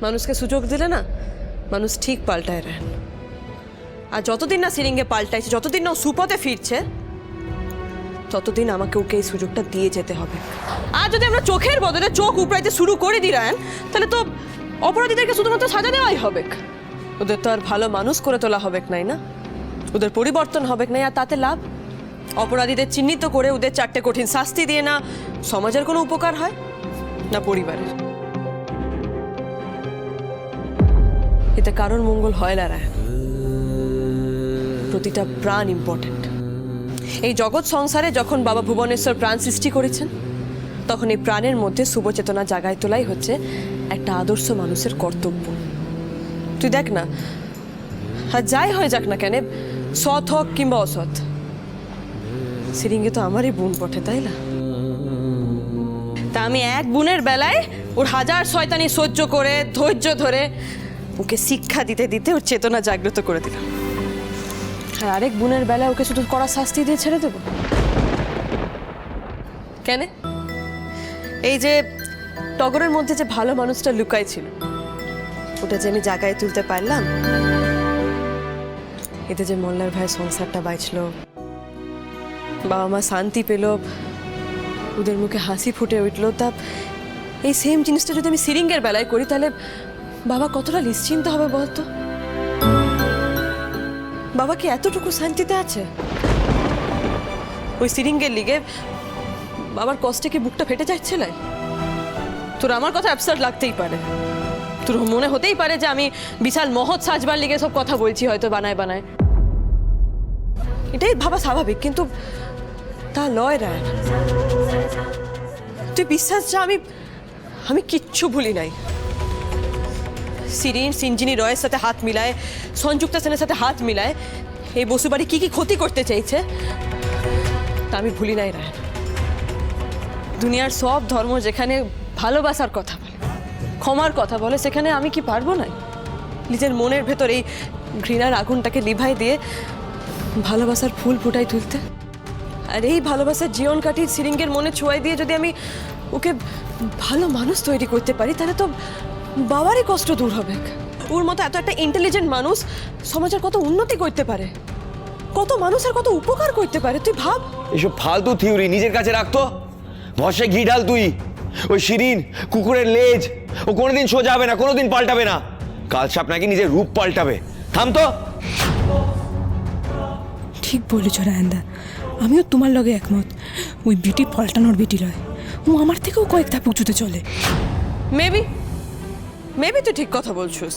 মানুষকে সুযোগ দিলে না মানুষ ঠিক পাল্টায় রায়। আর যতদিন না সিরিঙ্গে পাল্টাইছে, যতদিন না ও সুপথে ফিরছে, ততদিন আমাকে ওকে এই সুযোগটা দিয়ে যেতে হবে। আর যদি আমরা চোখের বদলে চোখ উপড়াইতে শুরু করে দিই রায়ন, তাহলে তো অপরাধীদেরকে শুধুমাত্র সাজা দেওয়াই হবে। ওদের তো আর ভালো মানুষ করে তোলা হবে নাই না, ওদের পরিবর্তন হবে নাই। আর তাতে লাভ? অপরাধীদের চিহ্নিত করে ওদের 4টে কঠিন শাস্তি দিয়ে না সমাজের কোনো উপকার হয় না পরিবারের। এতে কারোর মঙ্গল হয় না রায়ন। প্রতিটা প্রাণ ইম্পর্টেন্ট। এই জগৎ সংসারে যখন বাবা ভুবনেশ্বর প্রাণ সৃষ্টি করেছেন, তখন এই প্রাণের মধ্যে শুভচেতনা জাগায় তোলাই হচ্ছে একটা আদর্শ মানুষের কর্তব্য। তুই দেখ না, আর যাই হয়ে যাক না কেন, সৎ হোক কিংবা অসৎ, সিরিঙ্গে তো আমারই বোন বটে, তাই না? তা আমি এক বোনের বেলায় ওর হাজার শয়তানি সহ্য করে ধৈর্য ধরে ওকে শিক্ষা দিতে দিতে ওর চেতনা জাগ্রত করে দিলাম। আর আরেক বোনের বেলায় ওকে শুধু কড়া শাস্তি দিয়ে ছেড়ে দেব কেন? এই যে টগরের মধ্যে যে ভালো মানুষটা লুকাই ছিল, ওটা যে আমি জায়গায় তুলতে পারলাম, এতে যে মোল্লার ভাই সংসারটা বাঁচলো, বাবা মা শান্তি পেল, ওদের মুখে হাসি ফুটে উঠলো, তা এই সেম জিনিসটা যদি আমি সিরিঙ্গের বেলায় করি, তাহলে বাবা কতটা নিশ্চিন্ত হবে বলতো? বাবা কি এতটুকু শান্তিতে আছে? ওই সিরিঙ্গের লিগে বাবার কষ্টে কি বুকটা ফেটে যাচ্ছিল? তোর আমার কথা অ্যাবসার্ড লাগতেই পারে, তোর মনে হতেই পারে যে আমি বিশাল মহৎ সাজবার লিগে সব কথা বলছি হয়তো বানায় বানায়, এটাই ভাবা স্বাভাবিক, কিন্তু তা লয় রায়। তুই বিশ্বাস যা, আমি কিচ্ছু ভুলি নাই। সিরিন সিঞ্জিনি রয়ের সাথে হাত মিলায়, সংযুক্তা সেনের সাথে হাত মিলায় এই বসুবাড়ি কি কি ক্ষতি করতে চাইছে তা আমি ভুলি নাই রায়। দুনিয়ার সব ধর্ম যেখানে ভালোবাসার কথা বলে, ক্ষমার কথা বলে, সেখানে আমি কি পারবো না নিজের মনের ভেতর এই ঘৃণার আগুনটাকে লিভাই দিয়ে ভালোবাসার ফুল ফুটাই তুলতে? আর এই ভালোবাসার জীবন কাটিয়ে সিরিঙ্গের মনে ছোঁয়াই দিয়ে যদি আমি ওকে ভালো মানুষ তৈরি করতে পারি, তাহলে তো বাবারই কষ্ট দূর হবে। ওর মতো এত একটা ইন্টেলিজেন্ট মানুষ সমাজের কত উন্নতি করতে পারে, কত মানুষের কত উপকার করতে পারে, তুই ভাব। এসব ফালতু থিওরি নিজের কাছে রাখতো। ভসে ঘি ঢাল তুই। ওই শিরিন কুকুরের লেজ, ও কোনোদিন সোজা হবে না, কোনোদিন পাল্টাবে না। কাল সাপ নাকি নিজের রূপ পাল্টাবে। থাম তো। ঠিক বলেছ রায়নদা, আমিও তোমার লগে একমত। ওই বিটি পাল্টানোর বিটি লয়, ও আমার থেকেও কয়েক ধাপ উঁচুতে চলে। মেবি তুই ঠিক কথা বলছিস,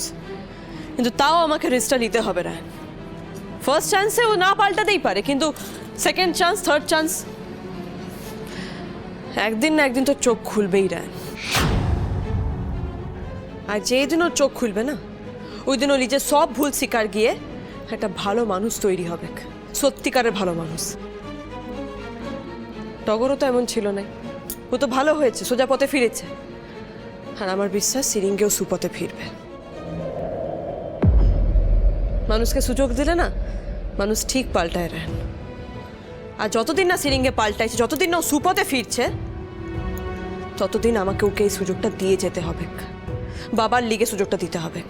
কিন্তু তাও আমাকে রিস্কটা নিতে হবে না। ফার্স্ট চান্সে ও না পাল্টাতেই পারে, কিন্তু সেকেন্ড চান্স, থার্ড চান্স, একদিন না একদিন তো চোখ খুলবেই রায়। আর যেই দিন ওর চোখ খুলবে না, ওই দিন ও নিজের সব ভুল স্বীকার গিয়ে একটা ভালো মানুষ তৈরি হবে, সত্যিকারের ভালো মানুষ। টগরও তো এমন ছিল না, ও তো ভালো হয়েছে, সোজা পথে ফিরেছে। আর আমার বিশ্বাস সিরিঙ্গেও সুপথে ফিরবে। মানুষকে সুযোগ দিলে না মানুষ ঠিক পাল্টায় রায়। আর যতদিন না সিরিঙ্গে পাল্টাইছে, যতদিন না ও সুপথে ফিরছে, ততদিন আমাকে ওকে এই সুযোগটা দিয়ে যেতে হবে। বাবার লিগে সুযোগটা দিতে হবে।